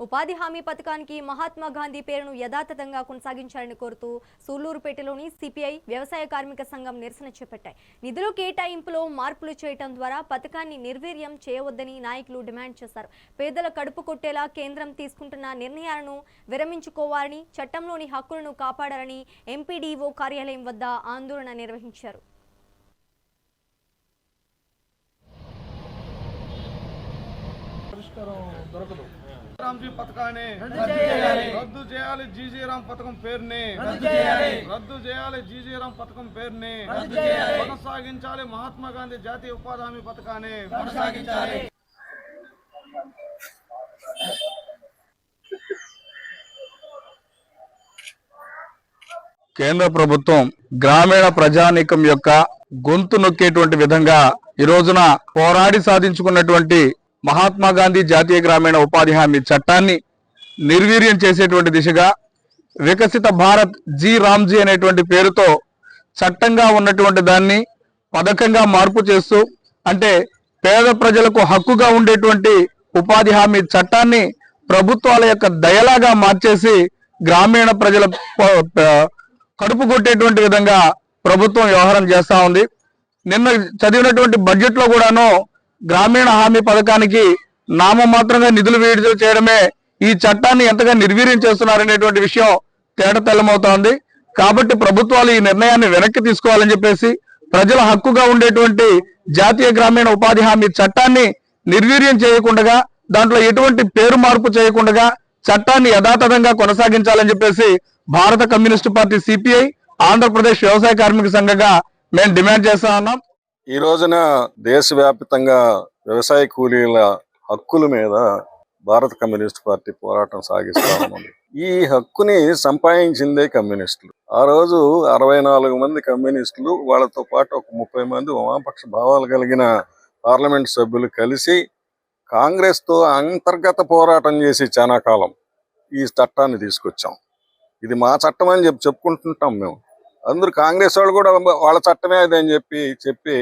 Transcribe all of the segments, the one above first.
ఉపాధి హామీ పథకానికి మహాత్మా గాంధీ పేరును యథాతథంగా కొనసాగించాలని కోరుతూ సూళ్లూరుపేటలోని సిపిఐ వ్యవసాయ కార్మిక సంఘం నిరసన చేపట్టాయి. నిధుల కేటాయింపులో మార్పులు చేయడం ద్వారా పథకాన్ని నిర్వీర్యం చేయవద్దని నాయకులు డిమాండ్ చేశారు. పేదల కడుపు కొట్టేలా కేంద్రం తీసుకుంటున్న నిర్ణయాలను విరమించుకోవాలని, చట్టంలోని హక్కులను కాపాడాలని ఎంపీడీఓ కార్యాలయం వద్ద ఆందోళన నిర్వహించారు. రామ్జీ పథకాన్ని రద్దు చేయాలి. జీజీ రామ్ పథకం పేరుని రద్దు చేయాలి. జీజీ రామ్ పథకం పేరుని కొనసాగించాలి. మహాత్మా గాంధీ జాతీయ ఉపాధి హామీ పథకాన్ని కొనసాగించాలి. కేంద్ర ప్రభుత్వం గ్రామీణ ప్రజానీకం యొక్క గొంతు నొక్కేటువంటి విధంగా ఈ రోజున పోరాడి సాధించుకున్నటువంటి మహాత్మా గాంధీ జాతీయ గ్రామీణ ఉపాధి హామీ చట్టాన్ని నిర్వీర్యం చేసేటువంటి దిశగా వికసిత భారత్ జీ రామ్జీ అనేటువంటి పేరుతో చట్టంగా ఉన్నటువంటి దాన్ని పథకంగా మార్పు చేస్తూ, అంటే పేద ప్రజలకు హక్కుగా ఉండేటువంటి ఉపాధి హామీ చట్టాన్ని ప్రభుత్వాల యొక్క దయలాగా మార్చేసి గ్రామీణ ప్రజల కడుపు కొట్టేటువంటి విధంగా ప్రభుత్వం వ్యవహారం చేస్తా ఉంది. నిన్న చదివినటువంటి బడ్జెట్ లో కూడాను గ్రామీణ హామీ పథకానికి నామమాత్రంగా నిధులు విడుదల చేయడమే ఈ చట్టాన్ని ఎంతగా నిర్వీర్యం చేస్తున్నారనేటువంటి విషయం తేటతెల్లమవుతోంది. కాబట్టి ప్రభుత్వాలు ఈ నిర్ణయాన్ని వెనక్కి తీసుకోవాలని చెప్పేసి, ప్రజల హక్కుగా ఉండేటువంటి జాతీయ గ్రామీణ ఉపాధి హామీ చట్టాన్ని నిర్వీర్యం చేయకుండా, దాంట్లో ఎటువంటి పేరు మార్పు చేయకుండా చట్టాన్ని యథాతథంగా కొనసాగించాలని చెప్పేసి భారత కమ్యూనిస్టు పార్టీ సిపిఐ ఆంధ్రప్రదేశ్ వ్యవసాయ కార్మిక సంఘంగా మేము డిమాండ్ చేస్తా ఉన్నాం. ఈ రోజున దేశవ్యాప్తంగా వ్యవసాయ కూలీల హక్కుల మీద భారత కమ్యూనిస్ట్ పార్టీ పోరాటం సాగిస్తా ఉంది. ఈ హక్కుని సంపాదించిందే కమ్యూనిస్టులు. ఆ రోజు 64 మంది కమ్యూనిస్టులు, వాళ్ళతో పాటు ఒక 30 మంది వామపక్ష భావాలు కలిగిన పార్లమెంట్ సభ్యులు కలిసి కాంగ్రెస్ తో అంతర్గత పోరాటం చేసి చాలా కాలం ఈ చట్టాన్ని తీసుకొచ్చాం. ఇది మా చట్టం అని చెప్పుకుంటుంటాం మేము. అందరూ కాంగ్రెస్ వాళ్ళు కూడా వాళ్ళ చట్టమే అది అని చెప్పి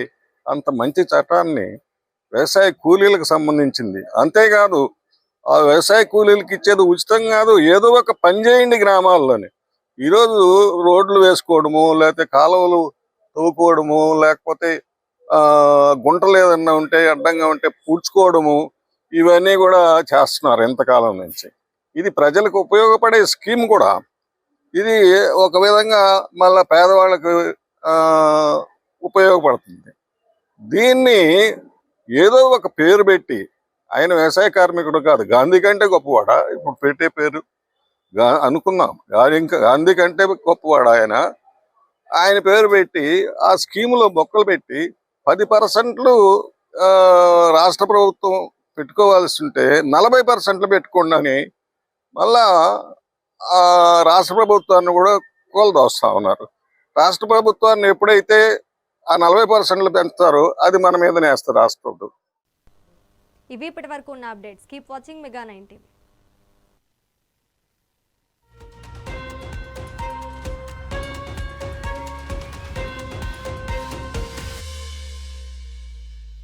అంత మంచి చట్టాన్ని వ్యవసాయ కూలీలకు సంబంధించింది. అంతేకాదు, ఆ వ్యవసాయ కూలీలకు ఇచ్చేది ఉచితం కాదు, ఏదో ఒక పని చేయండి గ్రామాల్లోనే. ఈరోజు రోడ్లు వేసుకోవడము, లేకపోతే కాలువలు తవ్వుకోవడము, లేకపోతే గుంటలు ఏదన్నా ఉంటే అడ్డంగా ఉంటే పూడ్చుకోవడము, ఇవన్నీ కూడా చేస్తున్నారు ఎంతకాలం నుంచి. ఇది ప్రజలకు ఉపయోగపడే స్కీమ్ కూడా. ఇది ఒక విధంగా మళ్ళా పేదవాళ్ళకు ఉపయోగపడుతుంది. దీన్ని ఏదో ఒక పేరు పెట్టి, ఆయన వ్యవసాయ కార్మికుడు కాదు, గాంధీ కంటే గొప్పవాడా ఇప్పుడు పెట్టే పేరు అనుకుందాం. గాంధీ కంటే గొప్పవాడు ఆయన పేరు పెట్టి ఆ స్కీములో బొక్కలు పెట్టి 10% రాష్ట్ర ప్రభుత్వం పెట్టుకోవాల్సి ఉంటే 40% పెట్టుకోండి అని మళ్ళా రాష్ట్ర ప్రభుత్వాన్ని కూడా కూలదోస్తా ఉన్నారు. రాష్ట్ర ప్రభుత్వాన్ని ఎప్పుడైతే ఆ 40% పెంచుతారో అది మన మీదనే వేస్తారు రాష్ట్ర ప్రభుత్వం. ఇవి ఇప్పటి వరకు ఉన్న updates. Keep watching mega 9 TV.